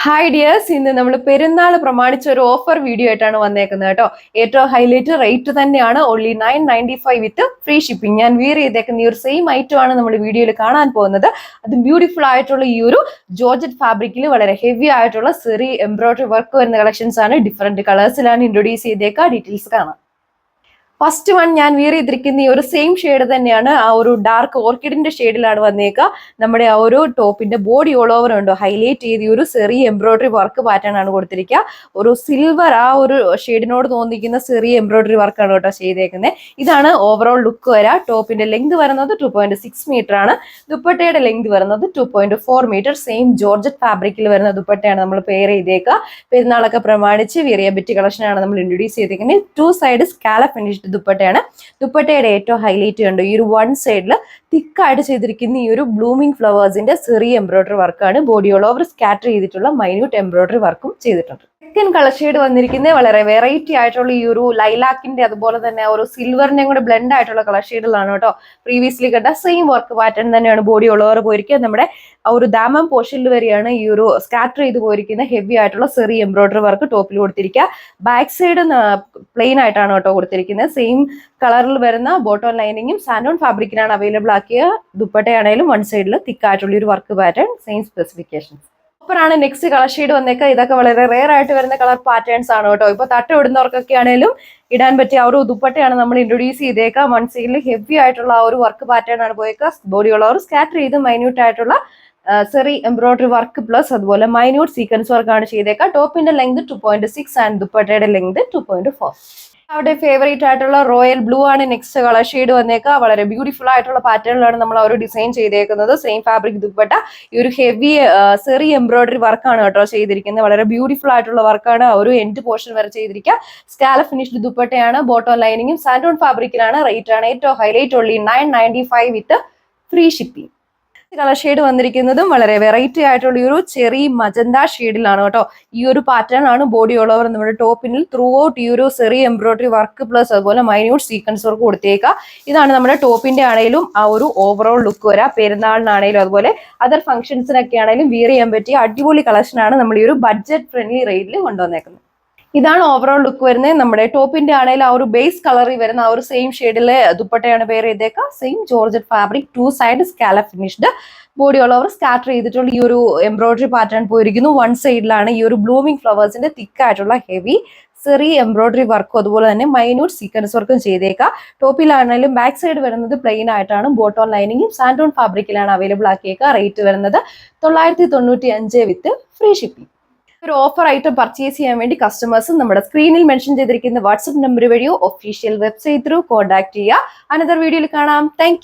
Hi dears, ഇന്ന് നമ്മൾ പെരുന്നാൾ പ്രമാണിച്ച ഒരു ഓഫർ വീഡിയോ ആയിട്ടാണ് വന്നേക്കുന്നത് കേട്ടോ. ഏറ്റവും ഹൈലൈറ്റ് റേറ്റ് തന്നെയാണ്, ഓൺലി 995 വിത്ത് ഫ്രീ ഷിപ്പിംഗ്. ഞാൻ വിയർ ചെയ്തേക്കുന്ന ഈ ഒരു സെയിം ഐറ്റം ആണ് നമ്മൾ വീഡിയോയിൽ കാണാൻ പോകുന്നത്. അത് ബ്യൂട്ടിഫുൾ ആയിട്ടുള്ള ഈ ഒരു ജോർജറ്റ് ഫാബ്രിക്കിൽ വളരെ ഹെവി ആയിട്ടുള്ള സെറി എംബ്രോയിഡറി വർക്ക് വരുന്ന കളക്ഷൻസ് ആണ്. ഡിഫറെന്റ് കളേഴ്സിലാണ് ഇൻട്രൊഡ്യൂസ് ചെയ്തേക്കുക. ഡീറ്റെയിൽസ് കാണാം. ഫസ്റ്റ് വൺ ഞാൻ വിയർ ചെയ്തിരിക്കുന്ന ഈ ഒരു സെയിം ഷെയ്ഡ് തന്നെയാണ്. ആ ഒരു ഡാർക്ക് ഓർക്കിഡിന്റെ ഷെയ്ഡിലാണ് വന്നേക്കുക. നമ്മുടെ ആ ഒരു ടോപ്പിന്റെ ബോഡി ഓൾ ഓവർ ഉണ്ടോ ഹൈലൈറ്റ് ചെയ്ത് ഈ ഒരു സെറി എംബ്രോയിഡറി വർക്ക് പാറ്റേൺ ആണ് കൊടുത്തിരിക്കുക. ഒരു സിൽവർ ആ ഒരു ഷെയ്ഡിനോട് തോന്നിക്കുന്ന സെറി എംബ്രോയിഡറി വർക്കാണ് കേട്ടോ ചെയ്തേക്കുന്നത്. ഇതാണ് ഓവറോൾ ലുക്ക് വരാ. ടോപ്പിന്റെ ലെങ്ത് വരുന്നത് 2.6 മീറ്റർ ആണ്. ദുപ്പട്ടയുടെ ലെങ്ത് വരുന്നത് 2.4 മീറ്റർ. സെയിം ജോർജറ്റ് ഫാബ്രിക്കിൽ വരുന്ന ദുപ്പട്ടയാണ് നമ്മൾ പെയർ ചെയ്തേക്കുക. പെരുന്നാളൊക്കെ പ്രമാണിച്ച് വിയർ ചെയ്യാൻ പറ്റിയ കളക്ഷനാണ് നമ്മൾ ഇൻട്രൊഡ്യൂസ് ചെയ്തേക്കുന്നത്. 2 സൈഡ് സ്കാല ഫിനിഷ്ഡ് ദുപ്പട്ടയാണ്. ദുപ്പട്ടയുടെ ഏറ്റവും ഹൈലൈറ്റ് ഉണ്ട് ഈ ഒരു 1 സൈഡിൽ തിക്കായിട്ട് ചെയ്തിരിക്കുന്ന ഈ ഒരു ബ്ലൂമിംഗ് ഫ്ലവേഴ്സിന്റെ സെറി എംബ്രോയിഡറി വർക്കാണ്. ബോഡി ഓൾ ഓവർ സ്കാറ്റർ ചെയ്തിട്ടുള്ള മൈന്യൂട്ട് എംബ്രോയിഡറി വർക്കും ചെയ്തിട്ടുണ്ട്. സെക്കൻഡ് കളർ ഷെയ്ഡ് വന്നിരിക്കുന്നത് വളരെ വെറൈറ്റി ആയിട്ടുള്ള ഈ ഒരു ലൈലാക്കിന്റെ അതുപോലെ തന്നെ ഒരു സിൽവറിന്റെയും കൂടെ ബ്ലെൻഡ് ആയിട്ടുള്ള കളർ ഷെയ്ഡിലാണ് കേട്ടോ. പ്രീവിയസ്ലി കണ്ട സെയിം വർക്ക് പാറ്റേൺ തന്നെയാണ് ബോഡി ഓൾ ഓവർ പോയിരിക്കുക. നമ്മുടെ ആ ഒരു ദാമം പോർഷനിൽ വരെയാണ് ഈ ഒരു സ്കാറ്റർ ചെയ്ത് പോയിരിക്കുന്ന ഹെവി ആയിട്ടുള്ള സെറി എംബ്രോയിഡറി വർക്ക് ടോപ്പിൽ കൊടുത്തിരിക്കുക. ബാക്ക് സൈഡ് പ്ലെയിൻ ആയിട്ടാണ് കേട്ടോ കൊടുത്തിരിക്കുന്നത്. സെയിം കളറിൽ വരുന്ന ബോട്ടം ലൈനിങ്ങും സാൻഡോൺ ഫാബ്രിക്കിനാണ് അവൈലബിൾ ആക്കിയ. ദുപ്പട്ടയാണെങ്കിലും 1 സൈഡിൽ തിക്കായിട്ടുള്ള ഒരു വർക്ക് പാറ്റേൺ, സെയിം സ്പെസിഫിക്കേഷൻസ്. ആണ് നെക്സ്റ്റ് കളർ ഷെയ്ഡ് വന്നേക്കുക. ഇതൊക്കെ വളരെ റെയർ ആയിട്ട് വരുന്ന കളർ പാറ്റേൺസ് ആണ് കേട്ടോ. ഇപ്പൊ തട്ട ഇടുന്നവർക്കൊക്കെ ആണെങ്കിലും ഇടാൻ പറ്റിയ ആ ഒരു ദുപ്പട്ടയാണ് നമ്മൾ ഇൻട്രൊഡ്യൂസ് ചെയ്തേക്കുക. 1 സൈഡിൽ ഹെവി ആയിട്ടുള്ള ആ ഒരു വർക്ക് പാറ്റേൺ ആണ് പോയേക്കുക. ബോഡി ഉള്ളവർ സ്കാറ്റർ ചെയ്ത് മൈന്യൂട്ട് ആയിട്ടുള്ള സെറി എംബ്രോയിഡറി വർക്ക് പ്ലസ് അതുപോലെ മൈന്യൂട്ട് സീക്വൻസ് വർക്ക് ആണ് ചെയ്തേക്കുക. ടോപ്പിന്റെ ലെങ്ത് 2.6 ആൻഡ് ദുപ്പട്ടയുടെ ലെങ്ത് 2.4. അവിടെ ഫേവറേറ്റ് ആയിട്ടുള്ള റോയൽ ബ്ലൂ ആണ് നെക്സ്റ്റ് കളർ ഷെയ്ഡ് വന്നേക്കുക. വളരെ ബ്യൂട്ടിഫുൾ ആയിട്ടുള്ള പാറ്റേണിലാണ് നമ്മൾ ആ ഒരു ഡിസൈൻ ചെയ്തേക്കുന്നത്. സെയിം ഫാബ്രിക് ദുപ്പട്ട ഈ ഒരു ഹെവി സെറി എംബ്രോയിഡറി വർക്കാണ് കേട്ടോ ചെയ്തിരിക്കുന്നത്. വളരെ ബ്യൂട്ടിഫുൾ ആയിട്ടുള്ള വർക്കാണ്. ഒരു എൻഡ് പോർഷൻ വരെ ചെയ്തിരിക്കുക. സ്കാല ഫിനിഷ്ഡ് ദുപ്പട്ടയാണ്. ബോട്ടം ലൈനിങ്ങും സാൻഡോൺ ഫാബ്രിക്കിലാണ്. റേറ്റ് ആണ് ഏറ്റവും highlight only 995 with free shipping. Colour shade വന്നിരിക്കുന്നതും വളരെ വെറൈറ്റി ആയിട്ടുള്ള ഈ ഒരു ചെറി മജന്ത ഷെയ്ഡിലാണ് കേട്ടോ. ഈ ഒരു പാറ്റേൺ ആണ് ബോഡി ഓൾ ഓവർ നമ്മുടെ ടോപ്പിനിൽ ത്രൂ ഔട്ട് ഈ ഒരു സെറി എംബ്രോയിഡറി വർക്ക് പ്ലസ് അതുപോലെ മൈന്യൂട്ട് സീക്വൻസ് വർക്ക് കൊടുത്തേക്കുക. ഇതാണ് നമ്മുടെ ടോപ്പിന്റെ ആണെങ്കിലും ആ ഒരു ഓവറോൾ ലുക്ക് വരാ. പെരുന്നാളിനാണെങ്കിലും അതുപോലെ അതർ ഫംഗ്ഷൻസിനൊക്കെ ആണെങ്കിലും വിയർ ചെയ്യാൻ പറ്റിയ അടിപൊളി കളക്ഷനാണ് നമ്മൾ ഈ ഒരു ബഡ്ജറ്റ് ഫ്രണ്ട്ലി റേറ്റിൽ കൊണ്ടുവന്നേക്കുന്നത്. ഇതാണ് ഓവറോൾ ലുക്ക് വരുന്നത്. നമ്മുടെ ടോപ്പിന്റെ ആണെങ്കിൽ ആ ഒരു ബേസ് കളറിൽ വരുന്ന ആ ഒരു സെയിം ഷെയ്ഡിലെ ദുപ്പട്ടയാണ് പെയർ ചെയ്തേക്കുക. സെയിം ജോർജറ്റ് ഫാബ്രിക് 2 സൈഡ് സ്കാല finished. Body all over scatter ചെയ്തിട്ടുള്ള ഈ ഒരു എംബ്രോയിഡറി പാറ്റേൺ പോയിരിക്കുന്നു. 1 സൈഡിലാണ് ഈ ഒരു ബ്ലൂമിംഗ് ഫ്ലവേഴ്സിന്റെ തിക്കായിട്ടുള്ള ഹെവി സെറി എംബ്രോയിഡറി വർക്കും അതുപോലെ തന്നെ മൈന്യൂട്ട് സീക്വൻസ് വർക്കും ചെയ്തേക്കുക. ടോപ്പിലാണെങ്കിലും ബാക്ക് സൈഡ് വരുന്നത് പ്ലെയിൻ ആയിട്ടാണ്. ബോട്ടം ലൈനിങ്ങും സാൻഡോൺ ഫാബ്രിക്കിലാണ് അവൈലബിൾ ആക്കിയേക്കുക. റേറ്റ് വരുന്നത് 995 വിത്ത് ഫ്രീ ഷിപ്പിംഗ്. ഒരു ഓഫർ ഐറ്റം പർച്ചേസ് ചെയ്യാൻ വേണ്ടി കസ്റ്റമേഴ്സ് നമ്മുടെ സ്ക്രീനിൽ മെൻഷൻ ചെയ്തിരിക്കുന്ന വാട്സ്ആപ്പ് നമ്പർ വഴിയോ ഒഫീഷ്യൽ വെബ്സൈറ്റ് ത്രൂ കോൺടാക്ട് ചെയ്യുക. അനദർ വീഡിയോയിൽ കാണാം. താങ്ക്